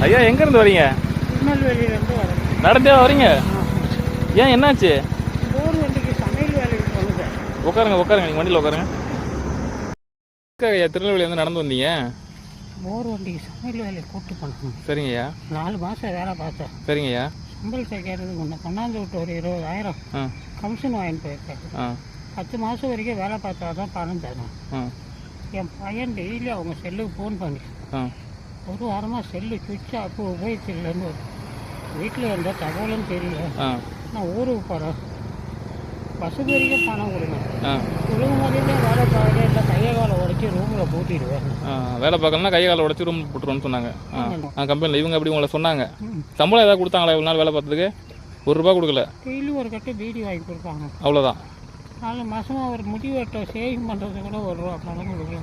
ஐயா எங்கேருந்து வரீங்க? திருநெல்வேலியிலேருந்து வரேன். நடந்தே வரீங்க? ஏன் என்னாச்சு? போர் வண்டிக்கு சமையல் வேலைக்கு போகுது. உட்காருங்க உட்காருங்க, நீங்கள் வண்டியில் உட்காருங்க. ஐயா திருநெல்வேலியிலேருந்து நடந்து வந்தீங்க? போர் வண்டிக்கு சமையல் வேலையை கூப்பிட்டு பண்ணணும். சரிங்கய்யா. 4 மாதம் வேலை பார்த்தேன். சரிங்கய்யா. சம்பளம் சேர்க்கறதுக்கு ஒன்று கொண்டாந்து விட்டு ஒரு 20,000 கமிஷன் வாங்கிட்டு போயிருக்காரு. 10 மாதம் வரைக்கும் வேலை பார்த்தா தான் பணம் தரும். என் பையன் டெய்லி அவங்க செல்லுக்கு ஃபோன் பண்ணி ஒரு வாரமாக செல்லு சுவிட்ச் ஆஃப் உபயோகிச்சிடலன்னு வீட்டில் எந்த தகவலும் தெரியல. நான் ஊருக்கு போகிறேன், பஸ்ஸுக்கு வரைக்கும் பணம் கொடுங்க. ஒழுங்கு மாதிரியே வேலை பார்க்கல, இல்லை கையை காலை உடச்சி ரூமில் பூட்டிடுவேன். வேலை பார்க்கலன்னா கையை காலை உடச்சி ரூமில் போட்டுருவோன்னு சொன்னாங்க கம்பெனியில். இவங்க அப்படி உங்களை சொன்னாங்க? சம்பளம் ஏதாவது கொடுத்தாங்களா இவ்வளோ நாள் வேலை பார்த்ததுக்கு? ₹1 கொடுக்கல. டெய்லி ஒரு கட்டு பீடி வாங்கி கொடுப்பாங்க, அவ்வளோதான். 4 மாதமாக ஒரு முடி வெட்ட சேவிங் பண்ணுறது கூட ₹1 பணம் கொடுக்கல.